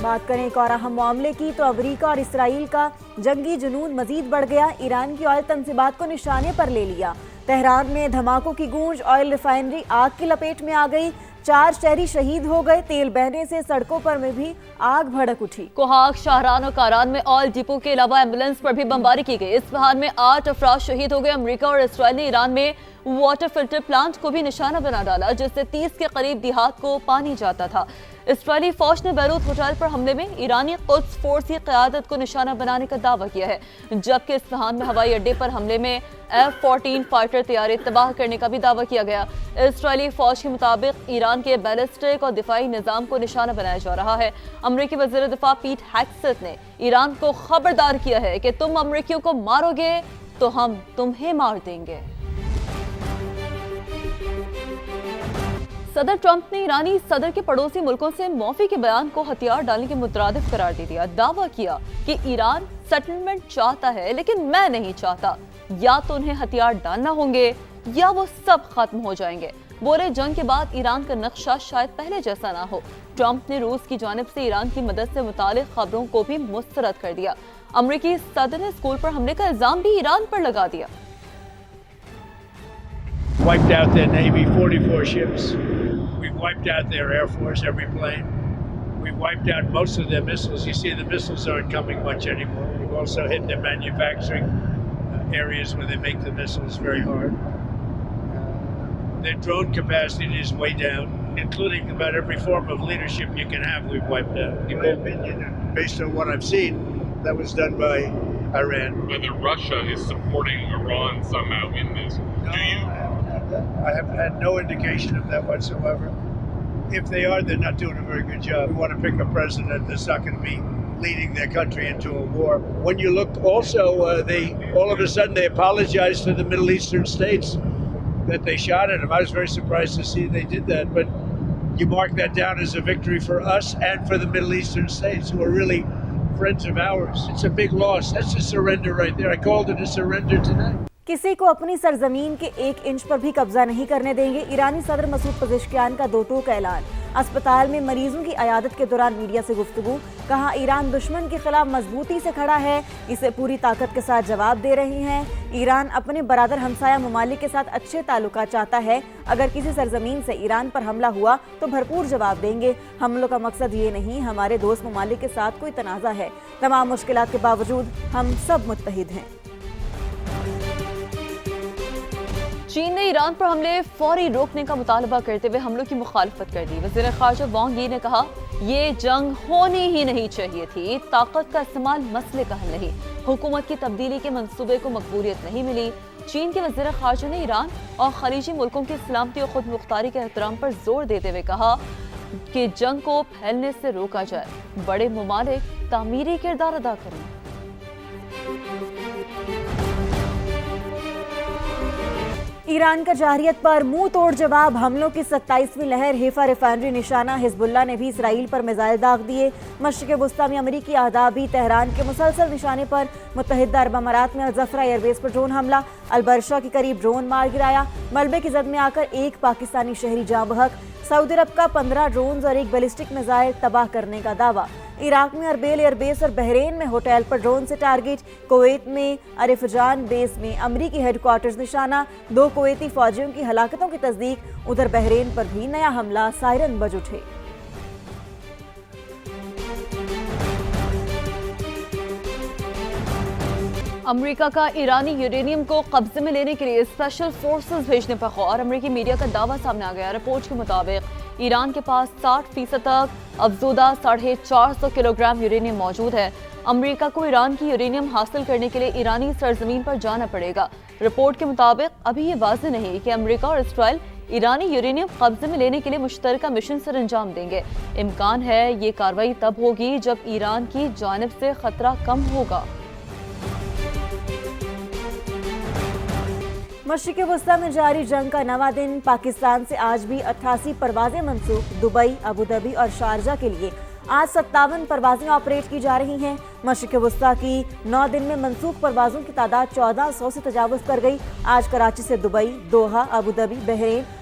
بات کریں ایک اور اہم معاملے کی تو امریکہ اور اسرائیل کا جنگی جنون مزید بڑھ گیا۔ ایران کی آئل تنصیبات کو نشانے پر لے لیا۔ تہران میں دھماکوں کی گونج، آئل ریفائنری آگ کی لپیٹ میں آ گئی، 4 شہری شہید ہو گئے، تیل بہنے سے سڑکوں پر میں بھی آگ بھڑک اٹھی۔ کوہاگ، شاہران اور کاران میں آئل ڈپو کے علاوہ ایمبولینس پر بھی بمباری کی گئی۔ اصفہان میں 8 افراد شہید ہو گئے۔ امریکہ اور اسرائیل نے ایران میں واٹر فلٹر پلانٹ کو بھی نشانہ بنا ڈالا، جس سے 30 کے قریب دیہات کو پانی جاتا تھا۔ اسرائیلی فوج نے بیروت ہوٹل پر حملے میں ایرانی قدس فورس کی قیادت کو نشانہ بنانے کا دعویٰ کیا ہے، جبکہ اصفہان میں ہوائی اڈے پر حملے میں F-14 فائٹر طیارے تباہ کرنے کا بھی دعویٰ کیا گیا۔ اسرائیلی فوج کے مطابق ایران کے بیلسٹک اور دفاعی نظام کو نشانہ بنایا جا رہا ہے۔ امریکی وزیر دفاع پیٹ ہیگسیت نے ایران کو خبردار کیا ہے کہ تم امریکیوں کو مارو گے تو ہم تمہیں مار دیں گے۔ صدر ٹرمپ نے ایرانی صدر کے پڑوسی ملکوں سے موفی کے بیان کو ہتھیار ڈالنے کے مترادف قرار دے دیا۔ دعویٰ کیا کہ ایران سیٹلمنٹ چاہتا ہے لیکن میں نہیں چاہتا، یا تو انہیں ہتھیار ڈالنا ہوں گے یا وہ سب ختم ہو جائیں گے۔ بولے جنگ کے بعد ایران کا نقشہ شاید پہلے جیسا نہ ہو۔ ٹرمپ نے روس کی جانب سے ایران کی مدد سے متعلق خبروں کو بھی مسترد کر دیا۔ امریکی صدر نے اسکول پر حملے کا الزام بھی ایران پر لگا دیا۔ Wiped out their Navy, 44 ships. We've wiped out their Air Force, every plane. We've wiped out most of their missiles. You see, the missiles aren't coming much anymore. We've also hit their manufacturing areas where they make the missiles very hard. Their drone capacity is way down, including about every form of leadership you can have, we've wiped out. In my opinion, and based on what I've seen, that was done by Iran. Whether Russia is supporting Iran somehow in this. Do you? I have had no indication of that whatsoever. If they are, they're not doing a very good job. We want to pick a president that's not going to be leading their country into a war. When you look also, they all of a sudden they apologized to the Middle Eastern states that they shot at him. I was very surprised to see they did that, but you mark that down as a victory for us and for the Middle Eastern states who are really friends of ours. It's a big loss. That's a surrender right there. I called it a surrender tonight. کسی کو اپنی سرزمین کے 1 inch پر بھی قبضہ نہیں کرنے دیں گے۔ ایرانی صدر مسعود پزشکیان کا 2 ٹوک اعلان۔ اسپتال میں مریضوں کی عیادت کے دوران میڈیا سے گفتگو، کہا ایران دشمن کے خلاف مضبوطی سے کھڑا ہے، اسے پوری طاقت کے ساتھ جواب دے رہی ہیں۔ ایران اپنے برادر ہمسایہ ممالک کے ساتھ اچھے تعلقات چاہتا ہے، اگر کسی سرزمین سے ایران پر حملہ ہوا تو بھرپور جواب دیں گے۔ حملوں کا مقصد یہ نہیں، ہمارے دوست ممالک کے ساتھ کوئی تنازع ہے، تمام مشکلات کے باوجود ہم سب متحد ہیں۔ چین نے ایران پر حملے فوری روکنے کا مطالبہ کرتے ہوئے حملوں کی مخالفت کر دی۔ وزیر خارجہ وانگ یی نے کہا یہ جنگ ہونی ہی نہیں چاہیے تھی، طاقت کا استعمال مسئلے کا حل نہیں، حکومت کی تبدیلی کے منصوبے کو مقبولیت نہیں ملی۔ چین کے وزیر خارجہ نے ایران اور خلیجی ملکوں کی سلامتی اور خود مختاری کے احترام پر زور دیتے ہوئے کہا کہ جنگ کو پھیلنے سے روکا جائے، بڑے ممالک تعمیری کردار ادا کریں۔ ایران کا جارحیت پر منہ توڑ جواب، حملوں کی 27ویں لہر، حیفا ریفائنری نشانہ، حزب اللہ نے بھی اسرائیل پر میزائل داغ دیے۔ مشرق وسطی میں امریکی اہداف بھی تہران کے مسلسل نشانے پر، متحدہ عرب امارات میں الزفرہ ایئر بیس پر ڈرون حملہ، البرشا کے قریب ڈرون مار گرایا، ملبے کی زد میں آ کر 1 پاکستانی شہری جاں بحق، سعودی عرب کا 15 ڈرونز اور 1 بیلسٹک میزائل تباہ کرنے کا دعویٰ، عراق میں اربیل ایئر بیس اور بحرین میں ہوٹل پر ڈرون سے ٹارگٹ، کویت میں عرفجان بیس میں امریکی ہیڈ کوارٹرز نشانہ، 2 کویتی فوجیوں کی ہلاکتوں کی تصدیق، ادھر بحرین پر بھی نیا حملہ، سائرن بج اٹھے۔ امریکہ کا ایرانی یورینیم کو قبضے میں لینے کے لیے اسپیشل فورسز بھیجنے پر غور، امریکی میڈیا کا دعویٰ سامنے آ گیا۔ رپورٹ کے مطابق ایران کے پاس 60% تک افزودہ 450 کلو گرام یورینیم موجود ہے۔ امریکہ کو ایران کی یورینیم حاصل کرنے کے لیے ایرانی سرزمین پر جانا پڑے گا۔ رپورٹ کے مطابق ابھی یہ واضح نہیں کہ امریکہ اور اسرائیل ایرانی یورینیم قبضے میں لینے کے لیے مشترکہ مشن سر انجام دیں گے۔ امکان ہے یہ کارروائی تب ہوگی جب ایران کی جانب سے خطرہ کم ہوگا۔ مشرق وسطی میں جاری جنگ کا 9واں دن، پاکستان سے آج بھی 88 پروازیں منسوخ، دبئی، ابوظہبی اور شارجہ کے لیے آج 57 پروازیں آپریٹ کی جا رہی ہیں۔ مشرق وسطی کی 9 دن میں منسوخ پروازوں کی تعداد 1400 سے تجاوز کر گئی۔ آج کراچی سے دبئی، دوحہ، ابوظہبی، بحرین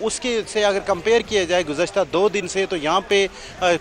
اس کے سے اگر کمپیئر کیا جائے گزشتہ 2 دن سے, تو یہاں پہ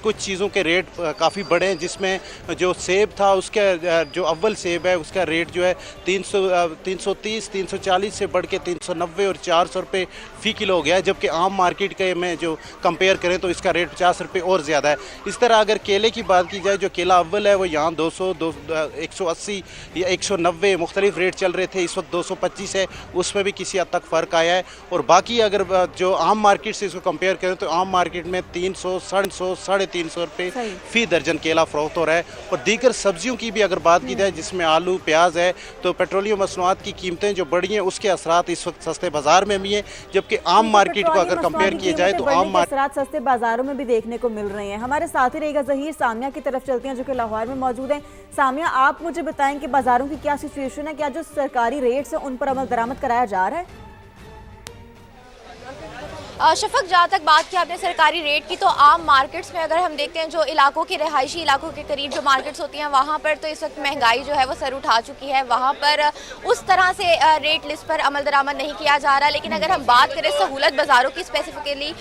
کچھ چیزوں کے ریٹ کافی بڑے ہیں, جس میں جو سیب تھا اس کا جو اول سیب ہے اس کا ریٹ جو ہے 330 340 سے بڑھ کے 390 اور 400 روپے فی کلو ہو گیا ہے, جبکہ عام مارکیٹ کے میں جو کمپیئر کریں تو اس کا ریٹ 50 روپے اور زیادہ ہے. اس طرح اگر کیلے کی بات کی جائے, جو کیلا اول ہے وہ یہاں 200 180 یا 190 مختلف ریٹ چل رہے تھے, اس وقت 225 ہے, اس میں بھی کسی حد تک فرق آیا ہے. اور باقی اگر جو عام مارکیٹ سے اس کو کمپیئر کریں تو عام مارکیٹ میں 300 350 350 روپے فی درجن کیلا فروخت ہو رہا ہے. اور دیگر سبزیوں کی بھی اگر بات کی جائے جس میں آلو پیاز ہے, تو پیٹرولیم مصنوعات کی قیمتیں جو بڑھی ہیں اس کے اثرات اس وقت سستے بازار میں بھی ہیں, جبکہ عام مارکیٹ کو اگر کمپیئر کیا جائے تو عام اثرات سستے بازاروں میں بھی دیکھنے کو مل رہے ہیں. ہمارے ساتھی رہے گا ظہیر, سامیہ کی طرف چلتے ہیں جو کہ لاہور میں موجود ہیں. سامیہ, آپ مجھے بتائیں کہ بازاروں کی کیا سچویشن ہے, کیا جو سرکاری ریٹس ہیں ان پر عمل درآمد کرایا جا رہا ہے؟ شفق, جہاں تک بات کی آپ نے سرکاری ریٹ کی, تو عام مارکیٹس میں اگر ہم دیکھتے ہیں جو علاقوں کی رہائشی علاقوں کے قریب جو مارکیٹس ہوتی ہیں وہاں پر تو اس وقت مہنگائی جو ہے وہ سر اٹھا چکی ہے, وہاں پر اس طرح سے ریٹ لسٹ پر عمل درآمد نہیں کیا جا رہا. لیکن اگر ہم بات کریں سہولت بازاروں کی اسپیسیفکلی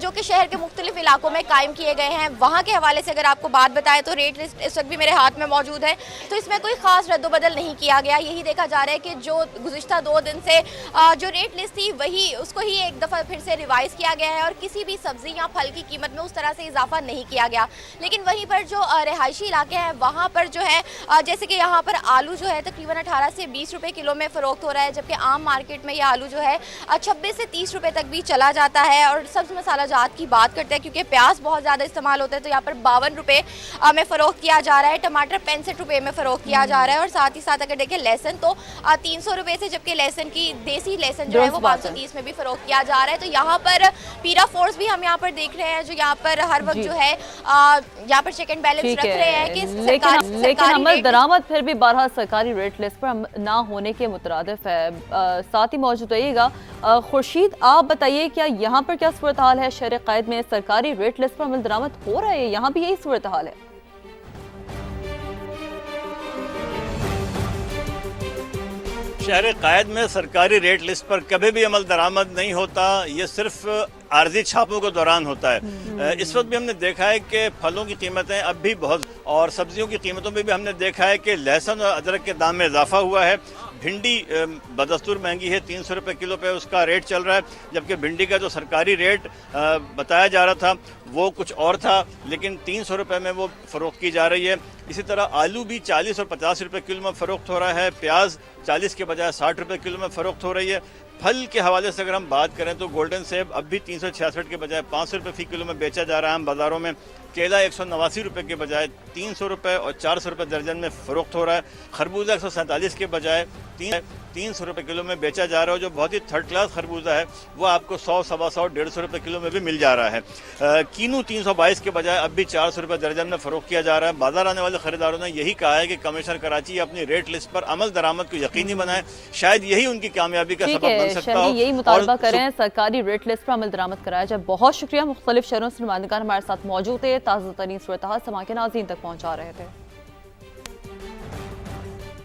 جو کہ شہر کے مختلف علاقوں میں قائم کیے گئے ہیں, وہاں کے حوالے سے اگر آپ کو بات بتائیں تو ریٹ لسٹ اس وقت بھی میرے ہاتھ میں موجود ہے, تو اس میں کوئی خاص رد و بدل نہیں کیا گیا. یہی دیکھا جا رہا ہے کہ جو گزشتہ 2 دن سے جو ریٹ لسٹ تھی وہی اس کو ہی ایک دفعہ پھر سے ریوائز کیا گیا ہے, اور کسی بھی سبزی یا پھل کی قیمت میں اس طرح سے اضافہ نہیں کیا گیا. لیکن وہیں پر جو رہائشی علاقے ہیں وہاں پر جو ہے جیسے کہ یہاں پر آلو جو ہے تقریباً 18 سے 20 روپے کلو میں فروخت ہو رہا ہے, جبکہ عام مارکیٹ میں یہ آلو جو ہے 26 سے 30 روپے تک بھی چلا جاتا ہے. اور سبز مسالہ جات کی بات کرتے ہیں, کیونکہ پیاز بہت زیادہ استعمال ہوتا ہے, تو یہاں پر 52 روپے میں فروخت کیا جا رہا ہے, ٹماٹر 65 روپے میں فروخت کیا جا رہا ہے, اور ساتھ ہی ساتھ اگر دیکھیں لہسن تو 300 روپے سے, جبکہ لہسن کی دیسی لہسن جو ہے وہ 530 میں بھی فروخت کیا جا رہا ہے. تو یہاں پر پیرا فورس بھی ہم یہاں پر دیکھ رہے ہیں جو یہاں پر ہر وقت جو ہے یہاں پر چیک اینڈ بیلنس رکھ رہے ہیں کہ لیکن عمل درآمد پھر بھی بہرحال سرکاری ریٹ لسٹ پر نہ ہونے کے مترادف ہے. ساتھ ہی موجود رہیے گا خورشید, آپ بتائیے کیا یہاں پر کیا صورتحال ہے؟ شہر قائد میں سرکاری ریٹ لسٹ پر عمل درآمد ہو رہا ہے, یہاں بھی یہی صورتحال ہے؟ شہر قائد میں سرکاری ریٹ لسٹ پر کبھی بھی عمل درآمد نہیں ہوتا, یہ صرف عارضی چھاپوں کے دوران ہوتا ہے. اس وقت بھی ہم نے دیکھا ہے کہ پھلوں کی قیمتیں اب بھی بہت, اور سبزیوں کی قیمتوں میں بھی ہم نے دیکھا ہے کہ لہسن اور ادرک کے دام میں اضافہ ہوا ہے. بھنڈی بدستور مہنگی ہے, 300 روپے کلو پہ اس کا ریٹ چل رہا ہے, جبکہ بھنڈی کا جو سرکاری ریٹ بتایا جا رہا تھا وہ کچھ اور تھا, لیکن 300 روپے میں وہ فروخت کی جا رہی ہے. اسی طرح آلو بھی 40 اور 50 روپے کلو میں فروخت ہو رہا ہے, پیاز 40 کے بجائے 60 روپے کلو میں فروخت ہو رہی ہے. پھل کے حوالے سے اگر ہم بات کریں تو گولڈن سیب اب بھی 366 کے بجائے 500 روپے فی کلو میں بیچا جا رہا ہے بازاروں میں. کیلا 189 روپے کے بجائے 300 روپے اور 400 روپے درجن میں فروخت ہو رہا ہے. خربوزہ 147 کے بجائے 300 روپے کلو میں بیچا جا رہا ہے, جو بہت ہی تھرڈ کلاس خربوزہ ہے وہ آپ کو 100 سوا 100 150 روپے کلو میں بھی مل جا رہا ہے. کینو 322 کے بجائے اب بھی 400 روپے درجن میں فروخت کیا جا رہا ہے. بازار آنے والے خریداروں نے یہی کہا ہے کہ کمشنر کراچی اپنی ریٹ لسٹ پر عمل درآمد کو یقینی بنائے, شاید یہی ان کی کامیابی کا سبب بن سکتا ہو. یہی مطالبہ کریں سرکاری ریٹ لسٹ پر عمل درآمد کرایا جائے. بہت شکریہ, مختلف شہروں سے نمائندگان ہمارے ساتھ موجود تھے, تازہ ترین صورتحال سما کے ناظرین تک پہنچا رہے تھے.